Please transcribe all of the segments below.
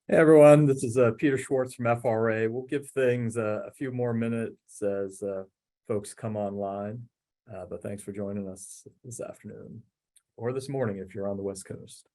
Hey everyone, this is Peter Schwartz from FRA. We'll give things a few more minutes as folks come online, but thanks for joining us this afternoon or this morning if you're on the West Coast.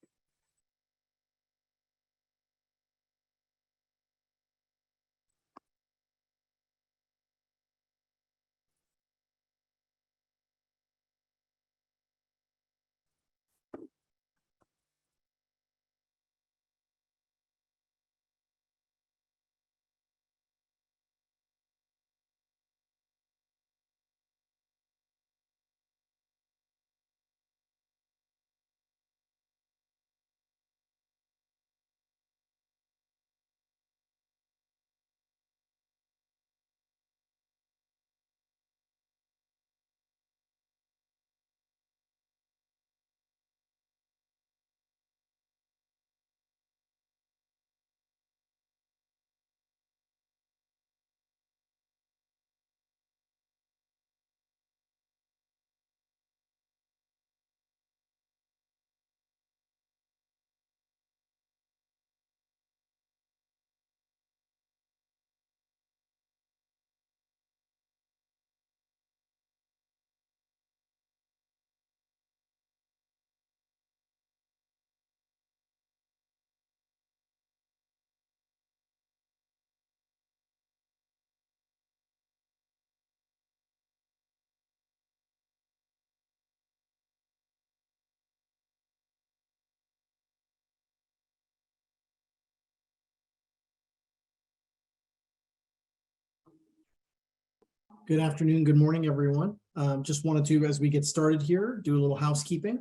Good afternoon, good morning, everyone. Just wanted to, as we get started here, do a little housekeeping.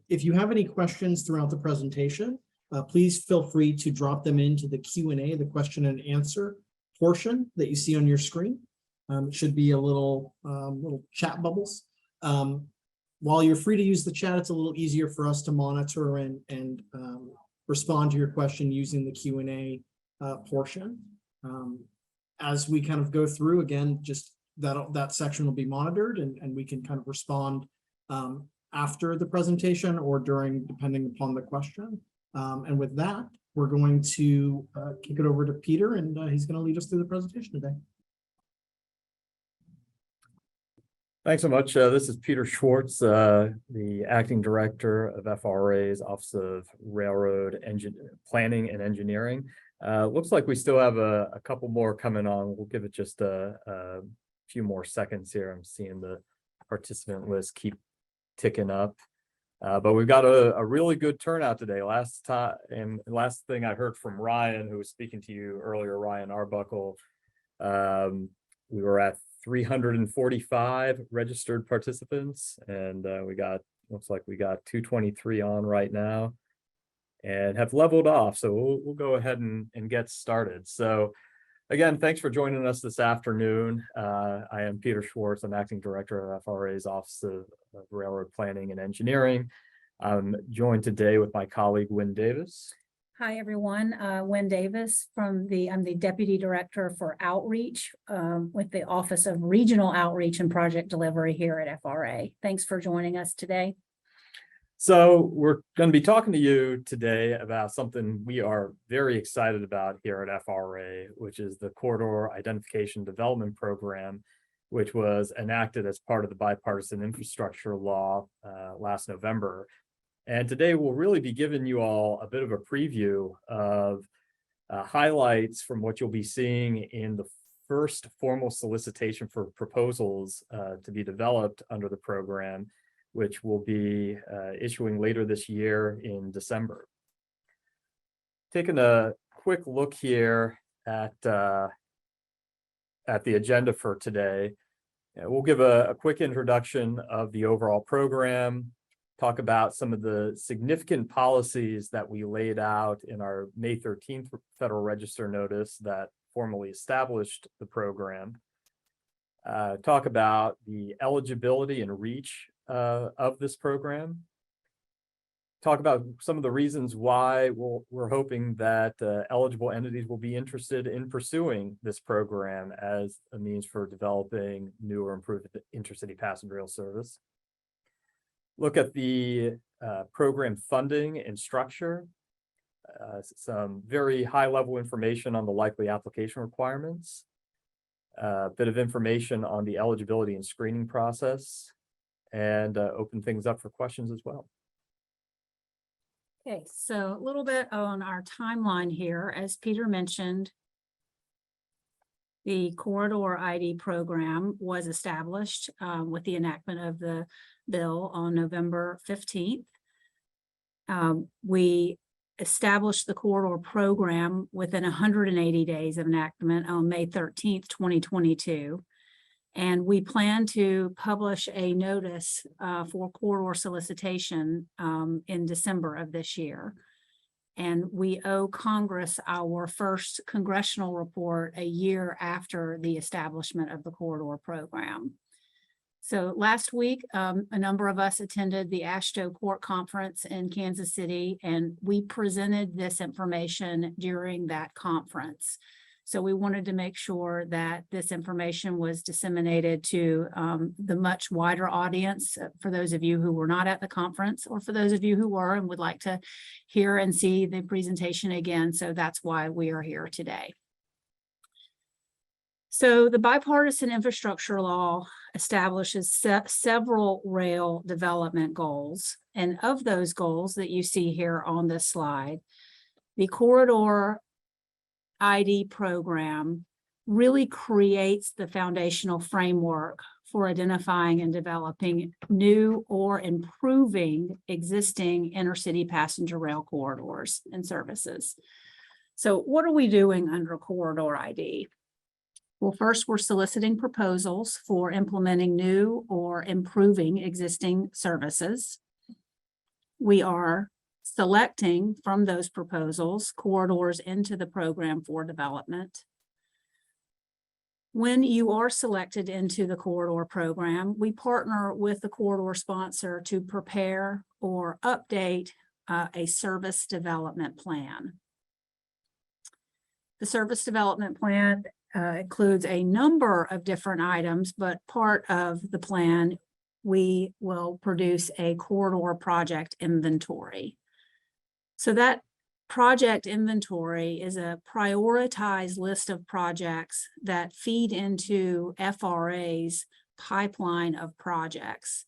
If you have any questions throughout the presentation, please feel free to drop them into the Q&A, the question and answer portion that you see on your screen. It should be a little chat bubbles. While you're free to use the chat, it's a little easier for us to monitor and respond to your question using the Q&A portion. As we kind of go through, again, just that section will be monitored and we can kind of respond after the presentation or during, depending upon the question. And with that, we're going to kick it over to Peter, and he's going to lead us through the presentation today. Thanks so much. This is Peter Schwartz, the Acting Director of FRA's Office of Railroad Planning and Engineering. Looks like we still have a couple more coming on. We'll give it just a few more seconds here. I'm seeing the participant list keep ticking up. But we've got a really good turnout today. Last thing I heard from Ryan, who was speaking to you earlier, Ryan Arbuckle, we were at 345 registered participants, and looks like we got 223 on right now and have leveled off. So we'll go ahead and get started. So again, thanks for joining us this afternoon. I am Peter Schwartz. I'm Acting Director of FRA's Office of Railroad Planning and Engineering. I'm joined today with my colleague, Wynn Davis. Hi, everyone. Wynn Davis I'm the Deputy Director for Outreach with the Office of Regional Outreach and Project Delivery here at FRA. Thanks for joining us today. So we're going to be talking to you today about something we are very excited about here at FRA, which is the Corridor Identification Development Program, which was enacted as part of the Bipartisan Infrastructure Law last November. And today we'll really be giving you all a bit of a preview of highlights from what you'll be seeing in the first formal solicitation for proposals to be developed under the program, which will be issuing later this year in December. Taking a quick look here at the agenda for today, we'll give a quick introduction of the overall program, talk about some of the significant policies that we laid out in our May 13th Federal Register notice that formally established the program, talk about the eligibility and reach of this program, talk about some of the reasons why we're hoping that eligible entities will be interested in pursuing this program as a means for developing new or improved intercity passenger rail service. Look at the program funding and structure, some very high-level information on the likely application requirements, a bit of information on the eligibility and screening process, and open things up for questions as well. Okay, so a little bit on our timeline here. As Peter mentioned, the Corridor ID program was established with the enactment of the bill on November 15th. We established the Corridor program within 180 days of enactment on May 13th, 2022. And we plan to publish a notice for corridor solicitation in December of this year. And we owe Congress our first congressional report a year after the establishment of the corridor program. So last week, a number of us attended the AASHTO Court Conference in Kansas City, and we presented this information during that conference. So we wanted to make sure that this information was disseminated to the much wider audience for those of you who were not at the conference, or for those of you who were and would like to hear and see the presentation again. So that's why we are here today. So the bipartisan infrastructure law establishes several rail development goals. And of those goals that you see here on this slide, the Corridor ID program really creates the foundational framework for identifying and developing new or improving existing intercity passenger rail corridors and services. So what are we doing under Corridor ID? Well, first, we're soliciting proposals for implementing new or improving existing services. We are selecting from those proposals corridors into the program for development. When you are selected into the corridor program, we partner with the corridor sponsor to prepare or update a service development plan. The service development plan includes a number of different items, but part of the plan, we will produce a corridor project inventory. So that project inventory is a prioritized list of projects that feed into FRA's pipeline of projects.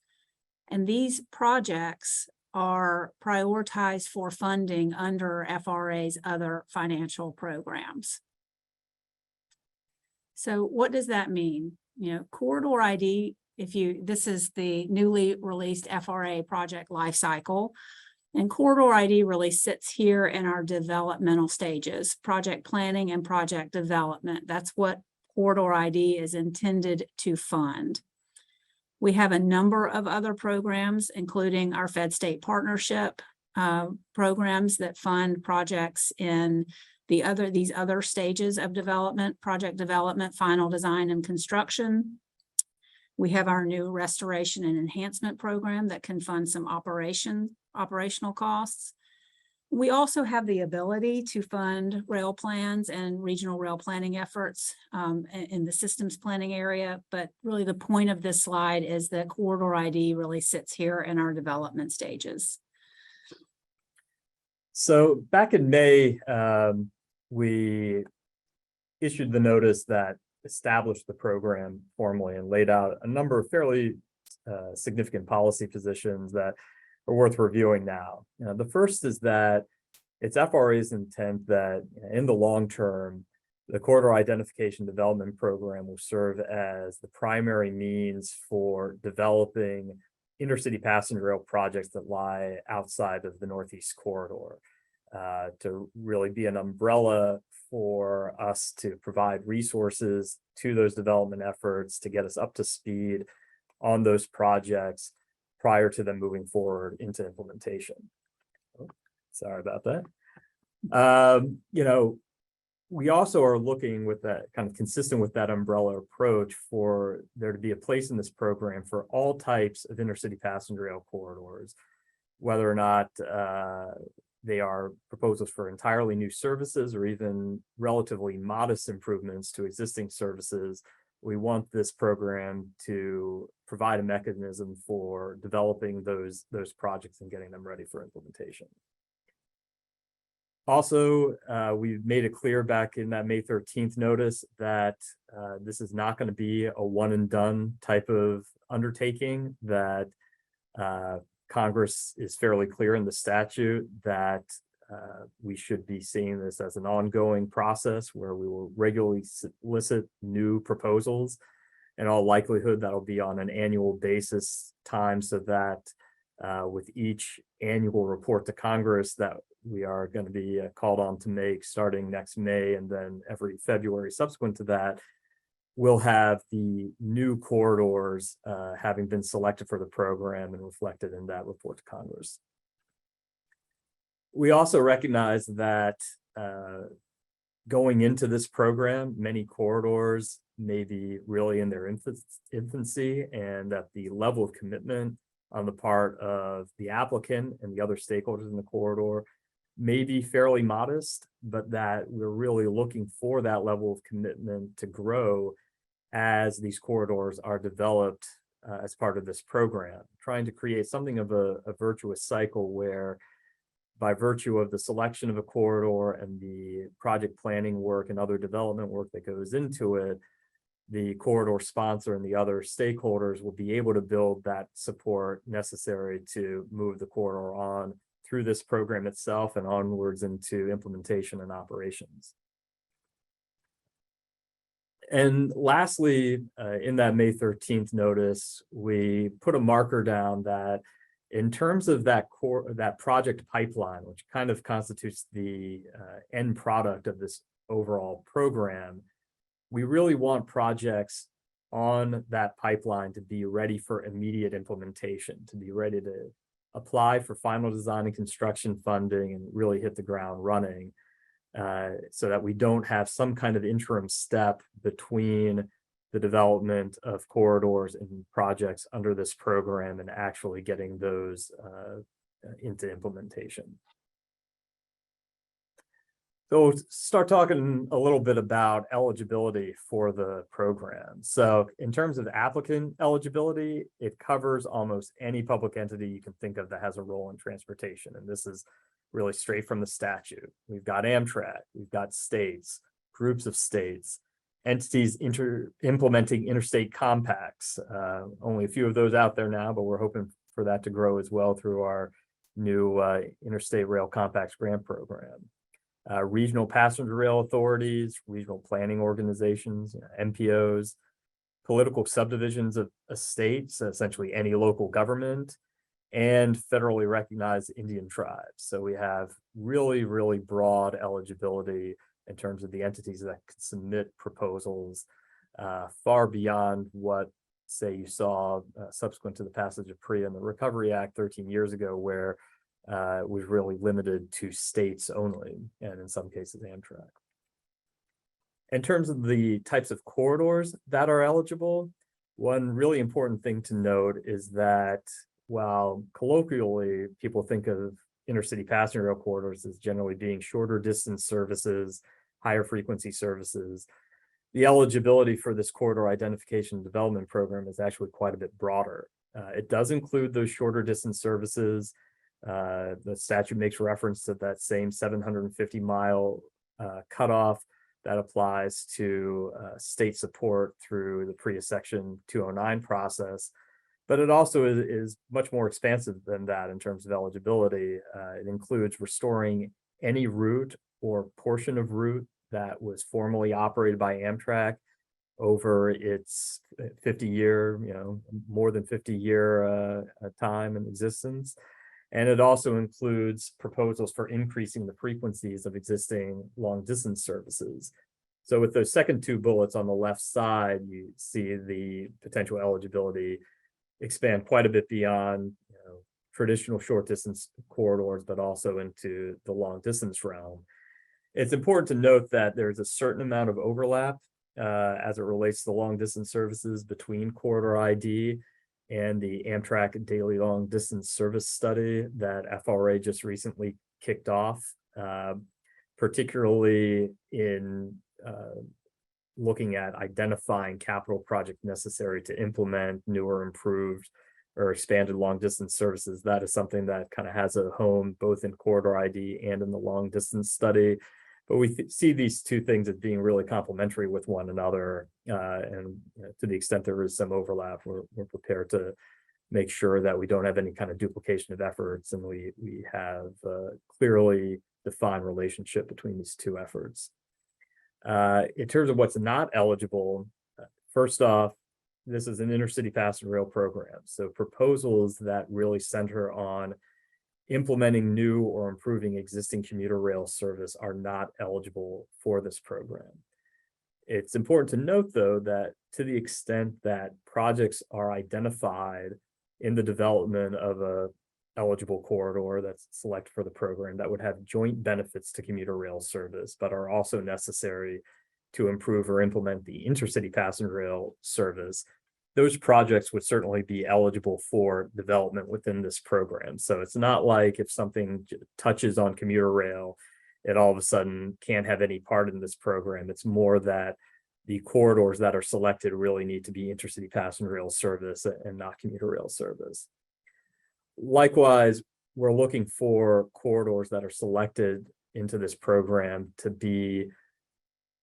And these projects are prioritized for funding under FRA's other financial programs. So what does that mean? You know, Corridor ID, this is the newly released FRA project lifecycle. And Corridor ID really sits here in our developmental stages, project planning and project development. That's what Corridor ID is intended to fund. We have a number of other programs, including our Fed-State partnership programs that fund projects in these other stages of development, project development, final design, and construction. We have our new restoration and enhancement program that can fund some operational costs. We also have the ability to fund rail plans and regional rail planning efforts in the systems planning area. But really the point of this slide is that Corridor ID really sits here in our development stages. So back in May, we issued the notice that established the program formally and laid out a number of fairly significant policy positions that are worth reviewing now. The first is that it's FRA's intent that in the long term, the Corridor Identification Development Program will serve as the primary means for developing intercity passenger rail projects that lie outside of the Northeast Corridor, to really be an umbrella for us to provide resources to those development efforts to get us up to speed on those projects prior to them moving forward into implementation. Oh, sorry about that. We also are looking with that kind of consistent with that umbrella approach for there to be a place in this program for all types of intercity passenger rail corridors, whether or not they are proposals for entirely new services or even relatively modest improvements to existing services. We want this program to provide a mechanism for developing those projects and getting them ready for implementation. Also, we made it clear back in that May 13th notice that this is not going to be a one and done type of undertaking, that Congress is fairly clear in the statute that we should be seeing this as an ongoing process where we will regularly solicit new proposals. In all likelihood, that'll be on an annual basis time, so that with each annual report to Congress that we are going to be called on to make starting next May, and then every February subsequent to that, we'll have the new corridors having been selected for the program and reflected in that report to Congress. We also recognize that going into this program, many corridors may be really in their infancy, and that the level of commitment on the part of the applicant and the other stakeholders in the corridor may be fairly modest, but that we're really looking for that level of commitment to grow as these corridors are developed as part of this program, trying to create something of a virtuous cycle where, by virtue of the selection of a corridor and the project planning work and other development work that goes into it, the corridor sponsor and the other stakeholders will be able to build that support necessary to move the corridor on through this program itself and onwards into implementation and operations. And lastly, in that May 13th notice, we put a marker down that in terms of that project pipeline, which kind of constitutes the end product of this overall program, we really want projects on that pipeline to be ready for immediate implementation, to be ready to apply for final design and construction funding and really hit the ground running, so that we don't have some kind of interim step between the development of corridors and projects under this program and actually getting those into implementation. So we'll start talking a little bit about eligibility for the program. So in terms of applicant eligibility, it covers almost any public entity you can think of that has a role in transportation. And this is really straight from the statute. We've got Amtrak, we've got states, groups of states, entities implementing interstate compacts. Only a few of those out there now, but we're hoping for that to grow as well through our new Interstate Rail Compacts grant program. Regional passenger rail authorities, regional planning organizations, MPOs, political subdivisions of states, essentially any local government, and federally recognized Indian tribes. So we have really, really broad eligibility in terms of the entities that could submit proposals, far beyond what, say, you saw subsequent to the passage of PREA and the Recovery Act 13 years ago, where was really limited to states only, and in some cases Amtrak. In terms of the types of corridors that are eligible, one really important thing to note is that while colloquially people think of intercity passenger rail corridors as generally being shorter distance services, higher frequency services, the eligibility for this corridor identification and development program is actually quite a bit broader. It does include those shorter distance services. The statute makes reference to that same 750-mile cutoff that applies to state support through the PREA Section 209 process. But it also is much more expansive than that in terms of eligibility. It includes restoring any route or portion of route that was formerly operated by Amtrak over its 50-year, more than 50-year time and existence. And it also includes proposals for increasing the frequencies of existing long distance services. So with those second two bullets on the left side, you see the potential eligibility expand quite a bit beyond traditional short distance corridors, but also into the long distance realm. It's important to note that there's a certain amount of overlap as it relates to long distance services between corridor ID and the Amtrak daily long distance service study that FRA just recently kicked off, particularly in looking at identifying capital projects necessary to implement newer, improved or expanded long distance services, that is something that kind of has a home both in corridor ID and in the long distance study. But we see these two things as being really complementary with one another. And to the extent there is some overlap, we're prepared to make sure that we don't have any kind of duplication of efforts, and we have a clearly defined relationship between these two efforts. In terms of what's not eligible, first off, this is an intercity passenger rail program. So proposals that really center on implementing new or improving existing commuter rail service are not eligible for this program. It's important to note, though, that to the extent that projects are identified in the development of a eligible corridor that's selected for the program that would have joint benefits to commuter rail service, but are also necessary to improve or implement the intercity passenger rail service, those projects would certainly be eligible for development within this program. So it's not like if something touches on commuter rail, it all of a sudden can't have any part in this program. It's more that the corridors that are selected really need to be intercity passenger rail service and not commuter rail service. Likewise, we're looking for corridors that are selected into this program to be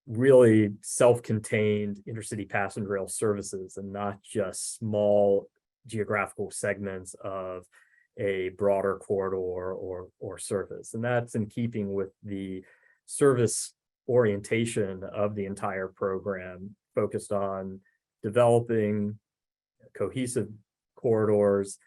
really self-contained intercity passenger rail services and not just small geographical segments of a broader corridor or service. And that's in keeping with the service orientation of the entire program, focused on developing cohesive corridors,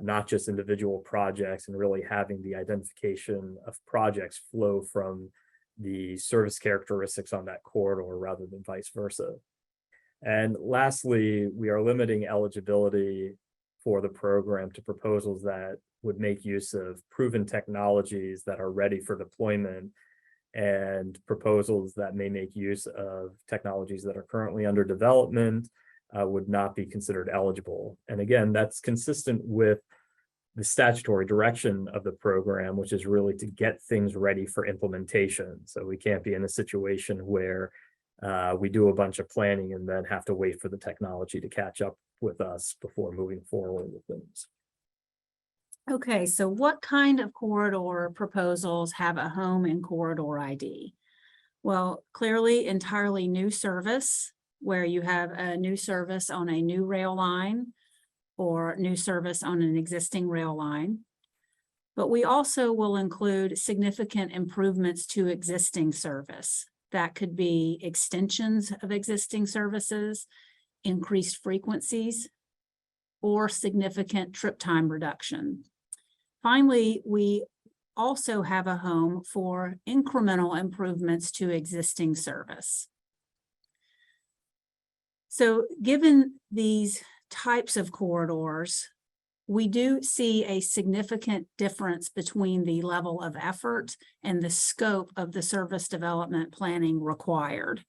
not just individual projects, and really having the identification of projects flow from the service characteristics on that corridor rather than vice versa. And lastly, we are limiting eligibility for the program to proposals that would make use of proven technologies that are ready for deployment, and proposals that may make use of technologies that are currently under development would not be considered eligible. And again, that's consistent with the statutory direction of the program, which is really to get things ready for implementation. So we can't be in a situation where we do a bunch of planning and then have to wait for the technology to catch up with us before moving forward with things. Okay, so what kind of corridor proposals have a home in corridor ID? Well, clearly entirely new service, where you have a new service on a new rail line or new service on an existing rail line. But we also will include significant improvements to existing service. That could be extensions of existing services, increased frequencies, or significant trip time reduction. Finally, we also have a home for incremental improvements to existing service. So given these types of corridors, we do see a significant difference between the level of effort and the scope of the service development planning required.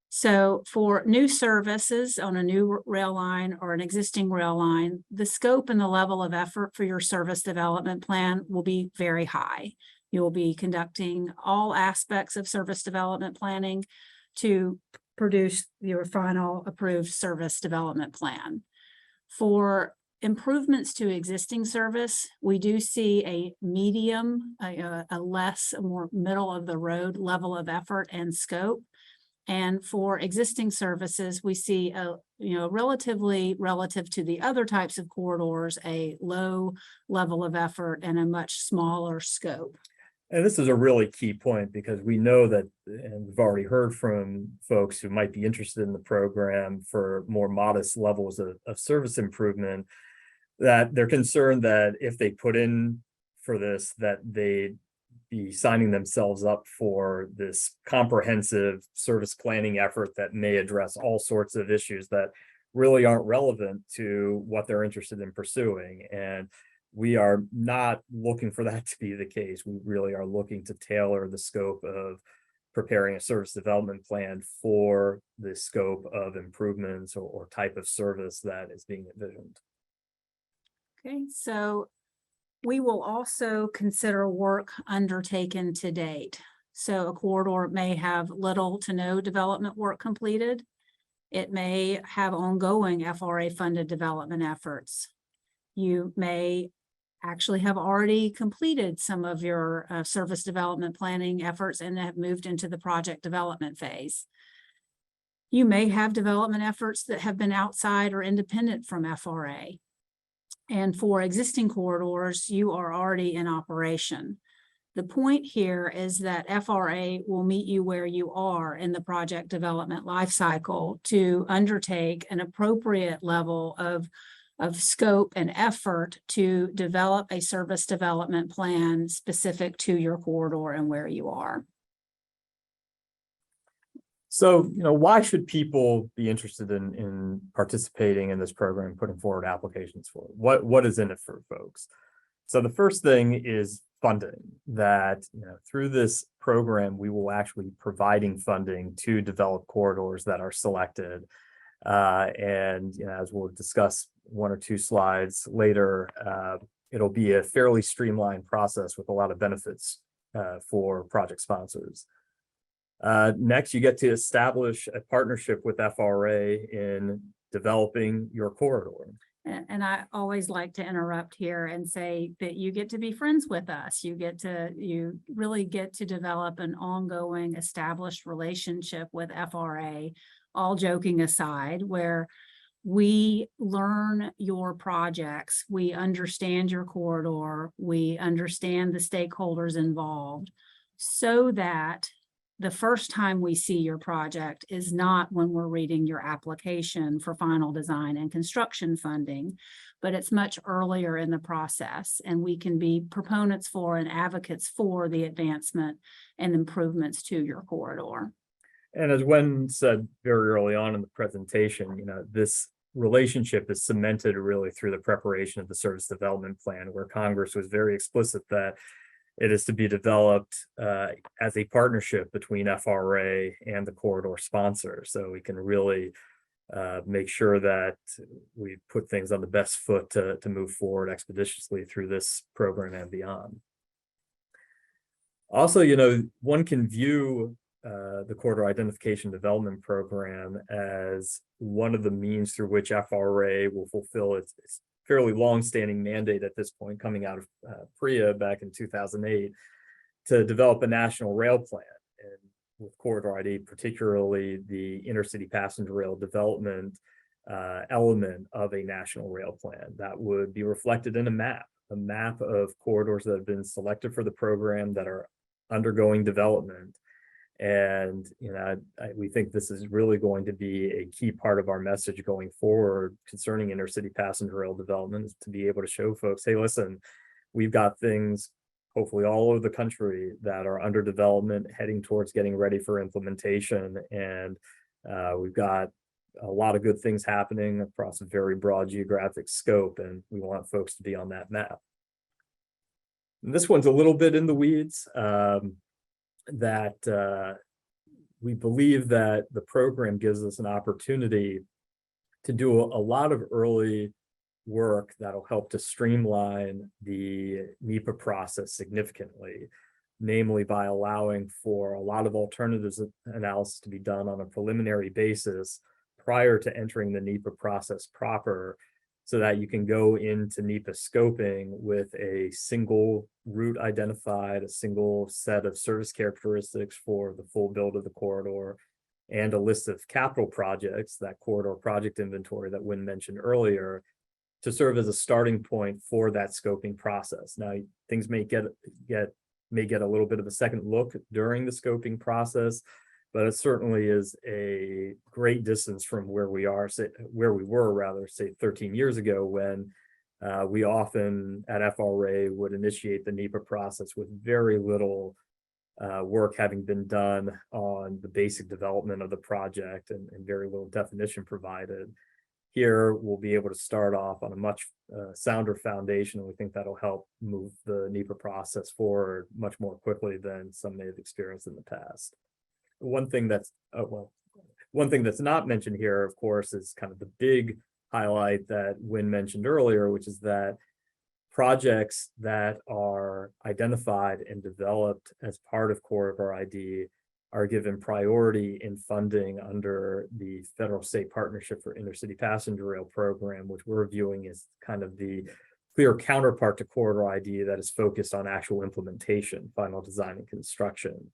So for new services on a new rail line or an existing rail line, the scope and the level of effort for your service development plan will be very high. You will be conducting all aspects of service development planning to produce your final approved service development plan. For improvements to existing service, we do see a medium, a more middle of the road level of effort and scope. And for existing services, we see relatively relative to the other types of corridors, a low level of effort and a much smaller scope. And this is a really key point, because we know that, and we've already heard from folks who might be interested in the program for more modest levels of service improvement, that they're concerned that if they put in for this, that they'd be signing themselves up for this comprehensive service planning effort that may address all sorts of issues that really aren't relevant to what they're interested in pursuing. And we are not looking for that to be the case. We really are looking to tailor the scope of preparing a service development plan for the scope of improvements or type of service that is being envisioned. Okay, so we will also consider work undertaken to date. So a corridor may have little to no development work completed. It may have ongoing FRA funded development efforts. You may actually have already completed some of your service development planning efforts and have moved into the project development phase. You may have development efforts that have been outside or independent from FRA. And for existing corridors, you are already in operation. The point here is that FRA will meet you where you are in the project development lifecycle to undertake an appropriate level of scope and effort to develop a service development plan specific to your corridor and where you are. So, why should people be interested in participating in this program, putting forward applications for it? What is in it for folks? So the first thing is funding. That, through this program, we will actually be providing funding to develop corridors that are selected. And as we'll discuss one or two slides later, it'll be a fairly streamlined process with a lot of benefits for project sponsors. Next, you get to establish a partnership with FRA in developing your corridor. And I always like to interrupt here and say that you get to be friends with us. You really get to develop an ongoing established relationship with FRA, all joking aside, where we learn your projects, we understand your corridor, we understand the stakeholders involved, so that the first time we see your project is not when we're reading your application for final design and construction funding, but it's much earlier in the process, and we can be proponents for and advocates for the advancement and improvements to your corridor. And as Wen said very early on in the presentation, this relationship is cemented really through the preparation of the service development plan, where Congress was very explicit that it is to be developed as a partnership between FRA and the corridor sponsor. So we can really make sure that we put things on the best foot to move forward expeditiously through this program and beyond. Also, one can view the Corridor Identification Development Program as one of the means through which FRA will fulfill its fairly long-standing mandate at this point, coming out of PREA back in 2008, to develop a national rail plan. And with Corridor ID, particularly the intercity passenger rail development element of a national rail plan that would be reflected in a map of corridors that have been selected for the program that are undergoing development. And we think this is really going to be a key part of our message going forward concerning intercity passenger rail development, is to be able to show folks, hey, listen, we've got things hopefully all over the country that are under development, heading towards getting ready for implementation. And we've got a lot of good things happening across a very broad geographic scope, and we want folks to be on that map. And this one's a little bit in the weeds. We believe that the program gives us an opportunity to do a lot of early work that'll help to streamline the NEPA process significantly, namely by allowing for a lot of alternatives analysis to be done on a preliminary basis prior to entering the NEPA process proper, so that you can go into NEPA scoping with a single route identified, a single set of service characteristics for the full build of the corridor, and a list of capital projects, that corridor project inventory that Wynn mentioned earlier, to serve as a starting point for that scoping process. Now, things may get a little bit of a second look during the scoping process, but it certainly is a great distance from where we were, say 13 years ago, when we often at FRA would initiate the NEPA process with very little work having been done on the basic development of the project and very little definition provided. Here, we'll be able to start off on a much sounder foundation, and we think that'll help move the NEPA process forward much more quickly than some may have experienced in the past. One thing that's not mentioned here, of course, is kind of the big highlight that Wynn mentioned earlier, which is that projects that are identified and developed as part of Corridor ID are given priority in funding under the Federal State Partnership for Intercity Passenger Rail Program, which we're viewing as kind of the clear counterpart to Corridor ID that is focused on actual implementation, final design and construction.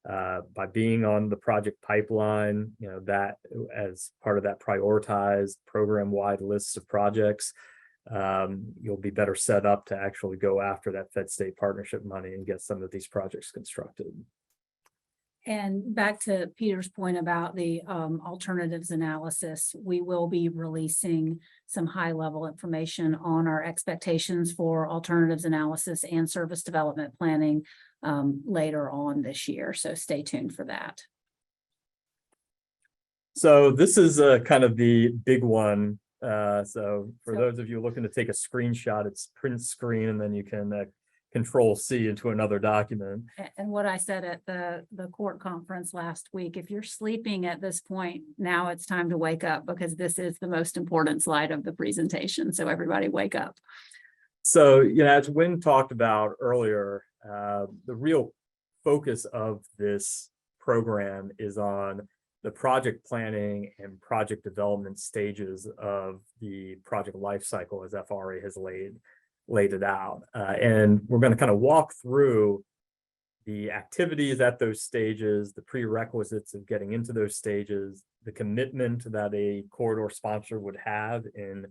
By being on the project pipeline, that as part of that prioritized program-wide lists of projects, you'll be better set up to actually go after that Fed state partnership money and get some of these projects constructed. And back to Peter's point about the alternatives analysis, we will be releasing some high-level information on our expectations for alternatives analysis and service development planning later on this year. So stay tuned for that. So this is kind of the big one. So for those of you looking to take a screenshot, it's print screen, and then you can Control C into another document. And what I said at the court conference last week, if you're sleeping at this point, now it's time to wake up, because this is the most important slide of the presentation. So everybody wake up. So, as Wynn talked about earlier, the real focus of this program is on the project planning and project development stages of the project lifecycle as FRA has laid it out. And we're going to kind of walk through the activities at those stages, the prerequisites of getting into those stages, the commitment that a corridor sponsor would have in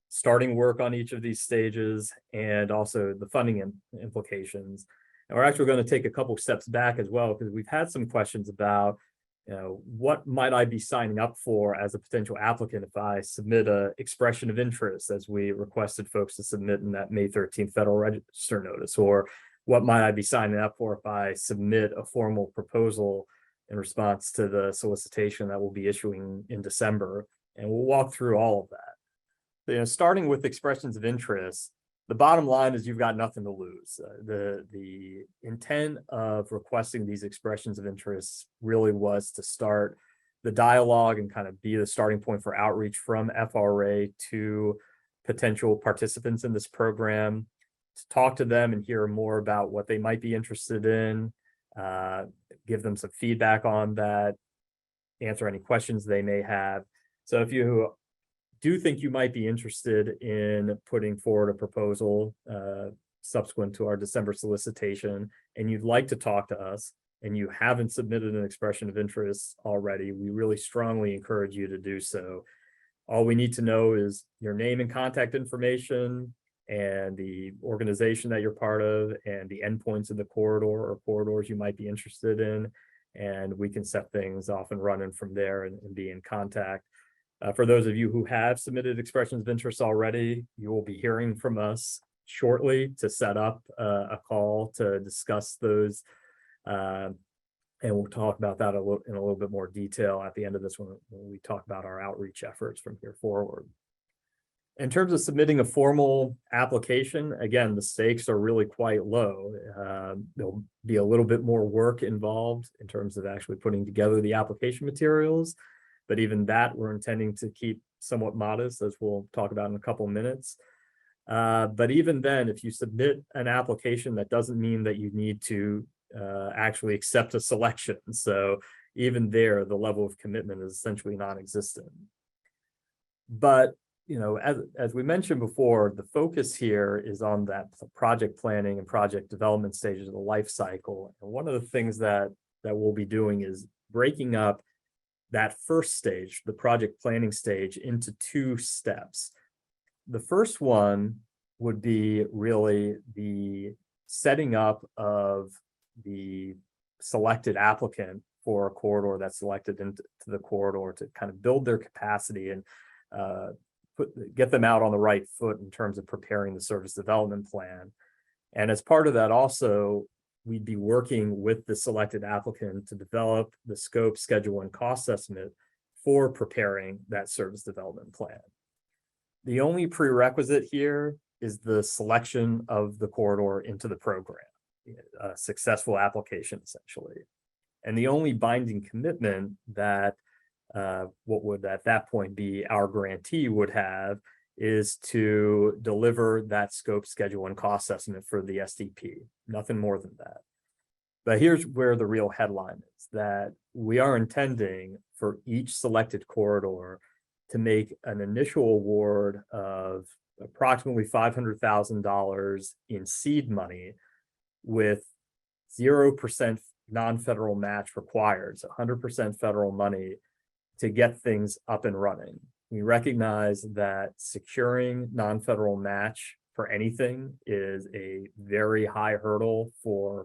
starting work on each of these stages, and also the funding implications. And we're actually going to take a couple steps back as well, because we've had some questions about, what might I be signing up for as a potential applicant if I submit an expression of interest, as we requested folks to submit in that May 13th Federal Register notice, or what might I be signing up for if I submit a formal proposal in response to the solicitation that we'll be issuing in December. And we'll walk through all of that. Starting with expressions of interest, the bottom line is you've got nothing to lose. The intent of requesting these expressions of interest really was to start the dialogue and kind of be the starting point for outreach from FRA to potential participants in this program, to talk to them and hear more about what they might be interested in, give them some feedback on that, answer any questions they may have. So if you do think you might be interested in putting forward a proposal subsequent to our December solicitation, and you'd like to talk to us, and you haven't submitted an expression of interest already, we really strongly encourage you to do so. All we need to know is your name and contact information, and the organization that you're part of, and the endpoints of the corridor or corridors you might be interested in, and we can set things off and running from there and be in contact. For those of you who have submitted expressions of interest already, you will be hearing from us shortly to set up a call to discuss those. And we'll talk about that in a little bit more detail at the end of this one when we talk about our outreach efforts from here forward. In terms of submitting a formal application, again, the stakes are really quite low. There'll be a little bit more work involved in terms of actually putting together the application materials. But even that we're intending to keep somewhat modest, as we'll talk about in a couple of minutes. But even then, if you submit an application, that doesn't mean that you need to actually accept a selection. So even there, the level of commitment is essentially non-existent. But as we mentioned before, the focus here is on that project planning and project development stages of the life cycle. And one of the things that we'll be doing is breaking up that first stage, the project planning stage, into two steps. The first one would be really the setting up of the selected applicant for a corridor that's selected into the corridor to kind of build their capacity and get them out on the right foot in terms of preparing the service development plan. And as part of that also, we'd be working with the selected applicant to develop the scope, schedule, and cost estimate for preparing that service development plan. The only prerequisite here is the selection of the corridor into the program, a successful application essentially. And the only binding commitment that what would at that point be our grantee would have is to deliver that scope, schedule, and cost estimate for the SDP, nothing more than that. But here's where the real headline is, that we are intending for each selected corridor to make an initial award of approximately $500,000 in seed money with 0% non-federal match required, so 100% federal money to get things up and running. We recognize that securing non-federal match for anything is a very high hurdle for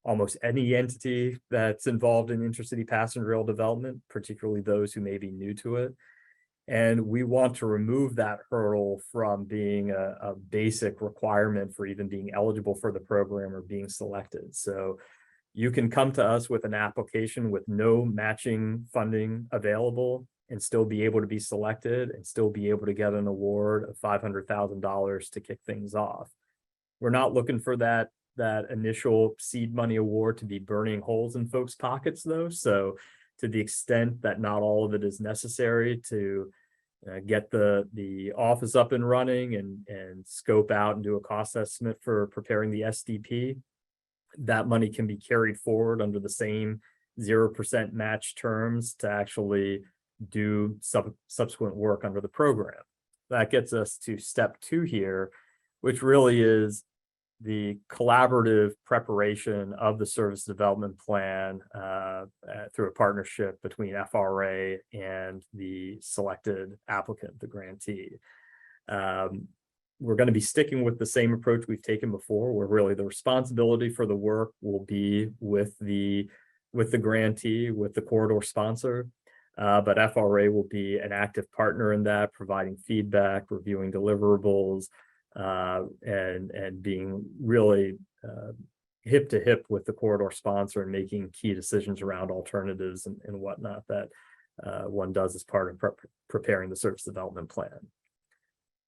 almost any entity that's involved in intercity passenger rail development, particularly those who may be new to it. And we want to remove that hurdle from being a basic requirement for even being eligible for the program or being selected. So you can come to us with an application with no matching funding available and still be able to be selected and still be able to get an award of $500,000 to kick things off. We're not looking for that initial seed money award to be burning holes in folks' pockets, though. So to the extent that not all of it is necessary to get the office up and running and scope out and do a cost estimate for preparing the SDP, that money can be carried forward under the same 0% match terms to actually do subsequent work under the program. That gets us to step 2 here, which really is the collaborative preparation of the service development plan through a partnership between FRA and the selected applicant, the grantee. We're going to be sticking with the same approach we've taken before, where really the responsibility for the work will be with the grantee, with the corridor sponsor. But FRA will be an active partner in that, providing feedback, reviewing deliverables, and being really hip to hip with the corridor sponsor and making key decisions around alternatives and whatnot that one does as part of preparing the service development plan.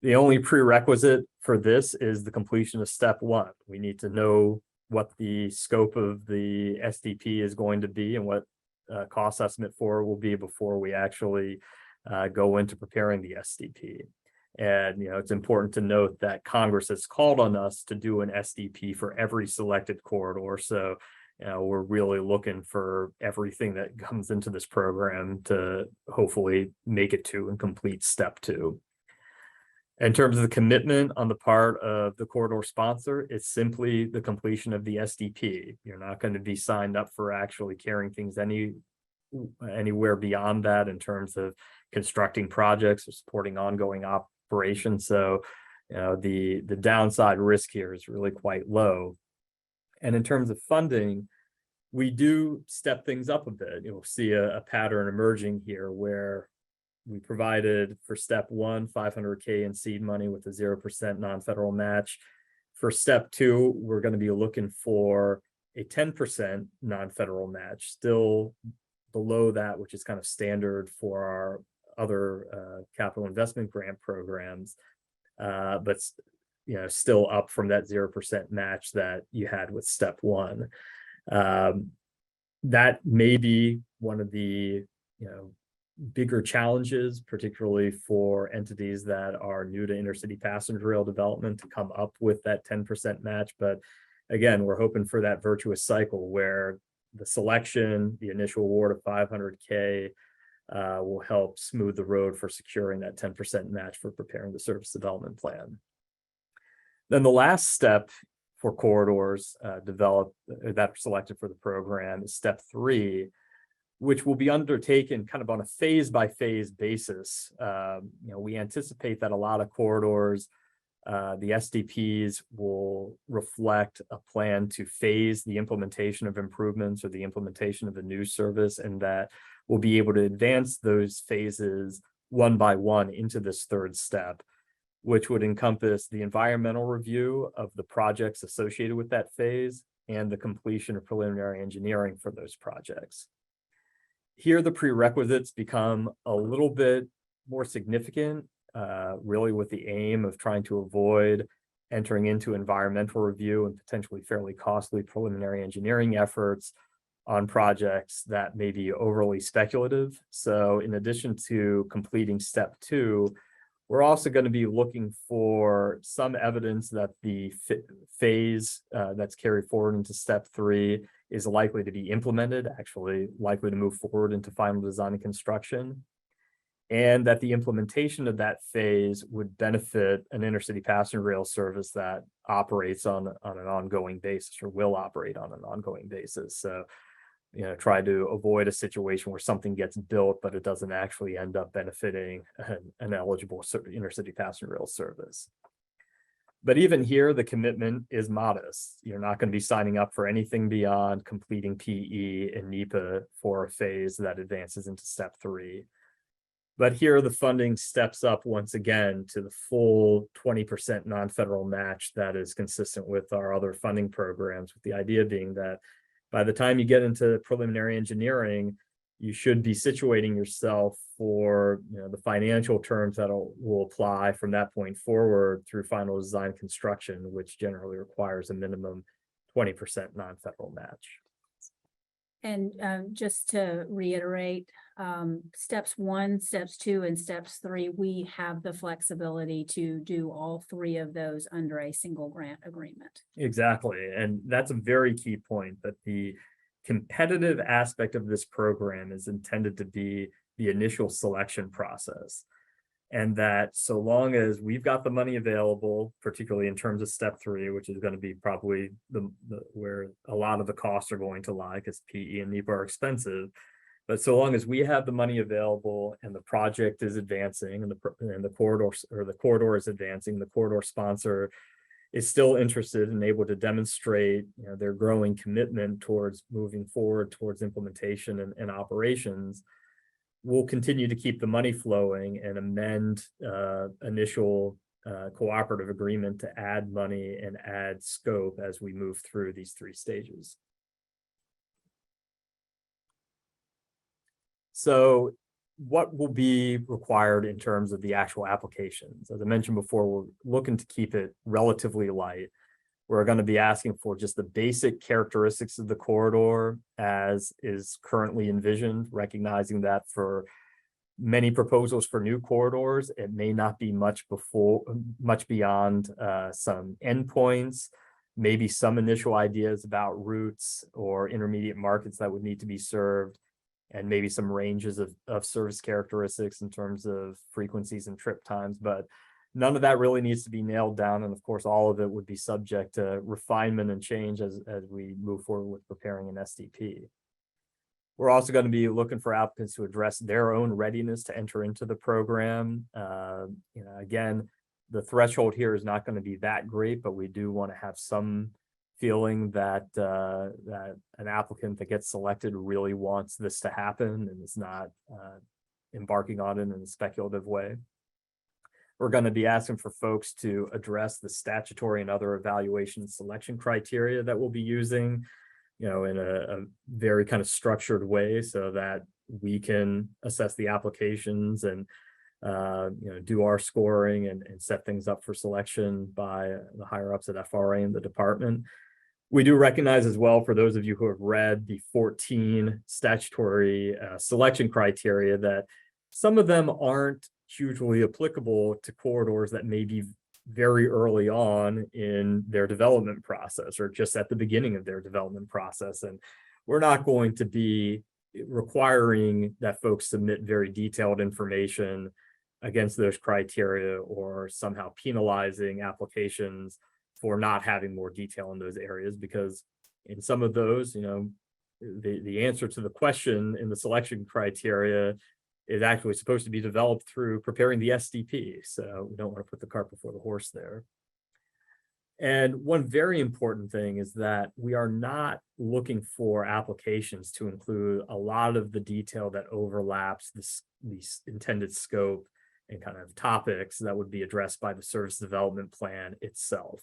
The only prerequisite for this is the completion of step 1. We need to know what the scope of the SDP is going to be and what cost estimate for it will be before we actually go into preparing the SDP. And, it's important to note that Congress has called on us to do an SDP for every selected corridor. So, we're really looking for everything that comes into this program to hopefully make it to and complete step 2. In terms of the commitment on the part of the corridor sponsor, it's simply the completion of the SDP. You're not going to be signed up for actually carrying things anywhere beyond that in terms of constructing projects or supporting ongoing operations. So, the downside risk here is really quite low. And in terms of funding, we do step things up a bit. You'll see a pattern emerging here where we provided for step 1, $500K in seed money with a 0% non-federal match. For step 2, we're going to be looking for a 10% non-federal match, still below that, which is kind of standard for our other capital investment grant programs, but still up from that 0% match that you had with step 1. That may be one of the bigger challenges, particularly for entities that are new to intercity passenger rail development, to come up with that 10% match. But again, we're hoping for that virtuous cycle where the selection, the initial award of $500K will help smooth the road for securing that 10% match for preparing the service development plan. Then the last step for corridors that are selected for the program is step 3, which will be undertaken kind of on a phase-by-phase basis. We anticipate that a lot of corridors, the SDPs will reflect a plan to phase the implementation of improvements or the implementation of a new service, and that we'll be able to advance those phases one by one into this 3rd step, which would encompass the environmental review of the projects associated with that phase and the completion of preliminary engineering for those projects. Here, the prerequisites become a little bit more significant, really with the aim of trying to avoid entering into environmental review and potentially fairly costly preliminary engineering efforts on projects that may be overly speculative. So in addition to completing step 2, we're also going to be looking for some evidence that the phase that's carried forward into step 3 is likely to be implemented, actually likely to move forward into final design and construction. And that the implementation of that phase would benefit an intercity passenger rail service that operates on an ongoing basis, or will operate on an ongoing basis. So, try to avoid a situation where something gets built, but it doesn't actually end up benefiting an eligible intercity passenger rail service. But even here, the commitment is modest. You're not going to be signing up for anything beyond completing PE and NEPA for a phase that advances into step 3. But here the funding steps up once again to the full 20% non-federal match that is consistent with our other funding programs, with the idea being that by the time you get into preliminary engineering, you should be situating yourself for the financial terms that will apply from that point forward through final design construction, which generally requires a minimum 20% non-federal match. And just to reiterate, steps 1, steps 2, and steps 3, we have the flexibility to do all 3 of those under a single grant agreement. Exactly. And that's a very key point, that the competitive aspect of this program is intended to be the initial selection process. And that so long as we've got the money available, particularly in terms of step 3, which is going to be probably where a lot of the costs are going to lie, because PE and NEPA are expensive. But so long as we have the money available and the project is advancing, and the corridor is advancing, the corridor sponsor is still interested and able to demonstrate their growing commitment towards moving forward towards implementation and operations, we'll continue to keep the money flowing and amend initial cooperative agreement to add money and add scope as we move through these 3 stages. So what will be required in terms of the actual applications? As I mentioned before, we're looking to keep it relatively light. We're going to be asking for just the basic characteristics of the corridor as is currently envisioned, recognizing that for many proposals for new corridors, it may not be much beyond some endpoints, maybe some initial ideas about routes or intermediate markets that would need to be served, and maybe some ranges of service characteristics in terms of frequencies and trip times. But none of that really needs to be nailed down. And of course, all of it would be subject to refinement and change as we move forward with preparing an SDP. We're also going to be looking for applicants to address their own readiness to enter into the program. Again, the threshold here is not going to be that great, but we do want to have some feeling that an applicant that gets selected really wants this to happen and is not embarking on it in a speculative way. We're going to be asking for folks to address the statutory and other evaluation selection criteria that we'll be using, in a very kind of structured way, so that we can assess the applications and do our scoring and set things up for selection by the higher ups at FRA and the department. We do recognize as well, for those of you who have read the 14 statutory selection criteria, that some of them aren't hugely applicable to corridors that may be very early on in their development process, or just at the beginning of their development process. And we're not going to be requiring that folks submit very detailed information against those criteria, or somehow penalizing applications for not having more detail in those areas, because in some of those, the answer to the question in the selection criteria is actually supposed to be developed through preparing the SDP. So we don't want to put the cart before the horse there. And one very important thing is that we are not looking for applications to include a lot of the detail that overlaps the intended scope and kind of topics that would be addressed by the service development plan itself.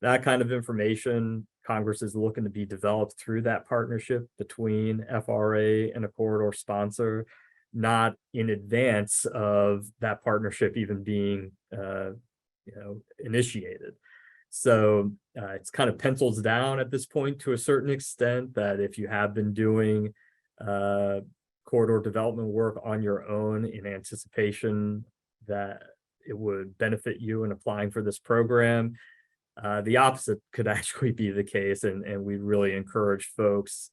That kind of information, Congress is looking to be developed through that partnership between FRA and a corridor sponsor, not in advance of that partnership even being initiated. So it's kind of pencils down at this point to a certain extent, that if you have been doing corridor development work on your own in anticipation that it would benefit you in applying for this program, The opposite could actually be the case, and we really encourage folks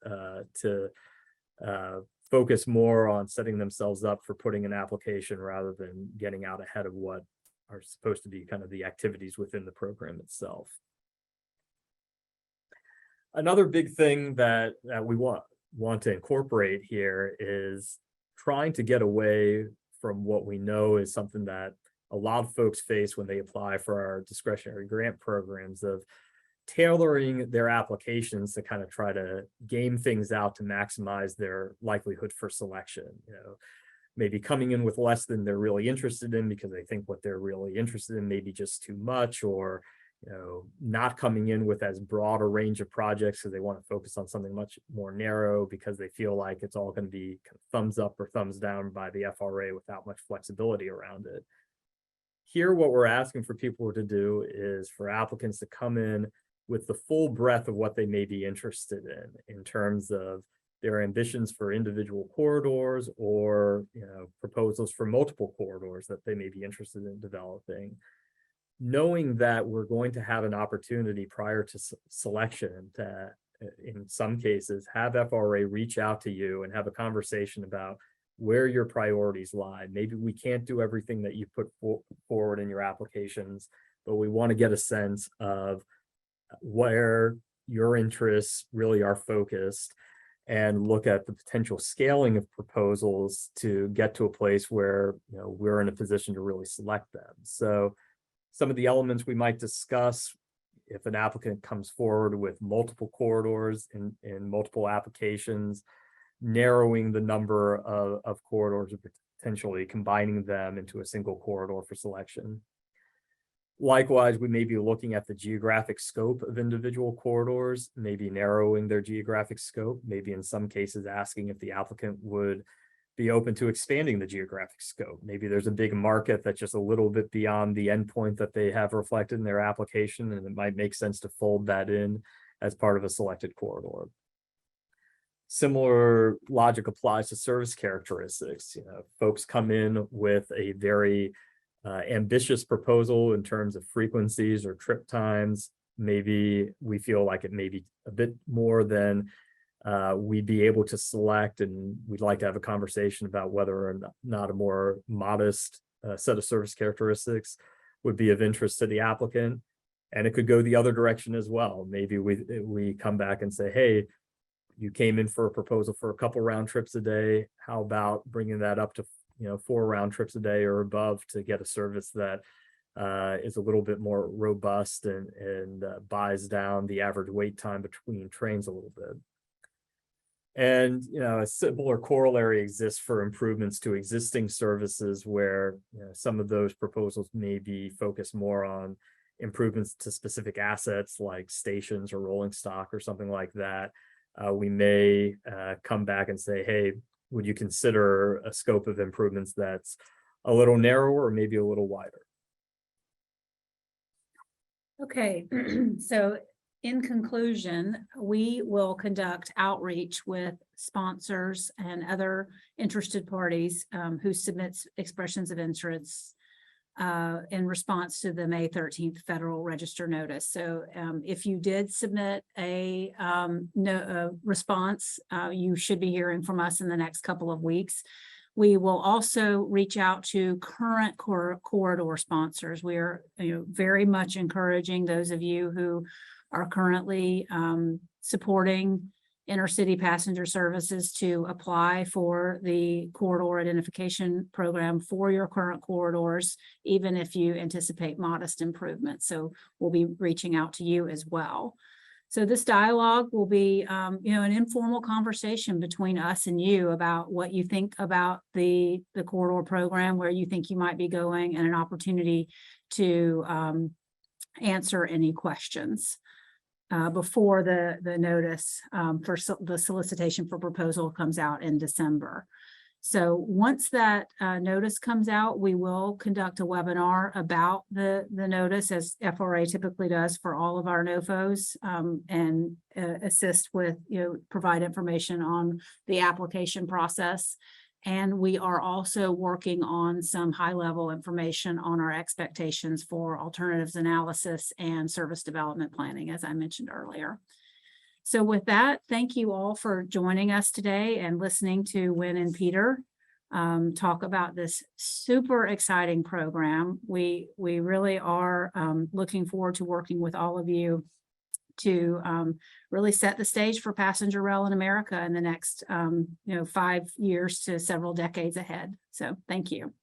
to focus more on setting themselves up for putting an application rather than getting out ahead of what are supposed to be kind of the activities within the program itself. Another big thing that we want to incorporate here is trying to get away from what we know is something that a lot of folks face when they apply for our discretionary grant programs, of tailoring their applications to kind of try to game things out to maximize their likelihood for selection. Maybe coming in with less than they're really interested in because they think what they're really interested in may be just too much, or not coming in with as broad a range of projects because they want to focus on something much more narrow because they feel like it's all going to be kind of thumbs up or thumbs down by the FRA without much flexibility around it. Here, what we're asking for people to do is for applicants to come in with the full breadth of what they may be interested in terms of their ambitions for individual corridors, or proposals for multiple corridors that they may be interested in developing, knowing that we're going to have an opportunity prior to selection to, in some cases, have FRA reach out to you and have a conversation about where your priorities lie. Maybe we can't do everything that you put forward in your applications, but we want to get a sense of where your interests really are focused and look at the potential scaling of proposals to get to a place where we're in a position to really select them. So some of the elements we might discuss: if an applicant comes forward with multiple corridors in multiple applications, narrowing the number of corridors and potentially combining them into a single corridor for selection. Likewise, we may be looking at the geographic scope of individual corridors, maybe narrowing their geographic scope, maybe in some cases asking if the applicant would be open to expanding the geographic scope. Maybe there's a big market that's just a little bit beyond the endpoint that they have reflected in their application, and it might make sense to fold that in as part of a selected corridor. Similar logic applies to service characteristics. Folks come in with a very ambitious proposal in terms of frequencies or trip times. Maybe we feel like it may be a bit more than we'd be able to select, and we'd like to have a conversation about whether or not a more modest set of service characteristics would be of interest to the applicant. And it could go the other direction as well. Maybe we come back and say, hey, you came in for a proposal for a couple round trips a day. How about bringing that up to 4 round trips a day or above to get a service that is a little bit more robust and buys down the average wait time between trains a little bit. And a similar corollary exists for improvements to existing services, where some of those proposals may be focused more on improvements to specific assets like stations or rolling stock or something like that. We may come back and say, hey, would you consider a scope of improvements that's a little narrower or maybe a little wider? Okay, so in conclusion, we will conduct outreach with sponsors and other interested parties who submits expressions of interest in response to the May 13th Federal Register notice. So if you did submit a response, you should be hearing from us in the next couple of weeks. We will also reach out to current corridor sponsors. We are very much encouraging those of you who are currently supporting intercity passenger services to apply for the corridor identification program for your current corridors, even if you anticipate modest improvements. So we'll be reaching out to you as well. So this dialogue will be, an informal conversation between us and you about what you think about the corridor program, where you think you might be going, and an opportunity to answer any questions before the notice for the solicitation for proposal comes out in December. So once that notice comes out, we will conduct a webinar about the notice, as FRA typically does for all of our NOFOs, and assist with, provide information on the application process. And we are also working on some high-level information on our expectations for alternatives analysis and service development planning, as I mentioned earlier. So with that, thank you all for joining us today and listening to Win and Peter talk about this super exciting program. We really are looking forward to working with all of you to really set the stage for passenger rail in America in the next 5 years to several decades ahead. So thank you.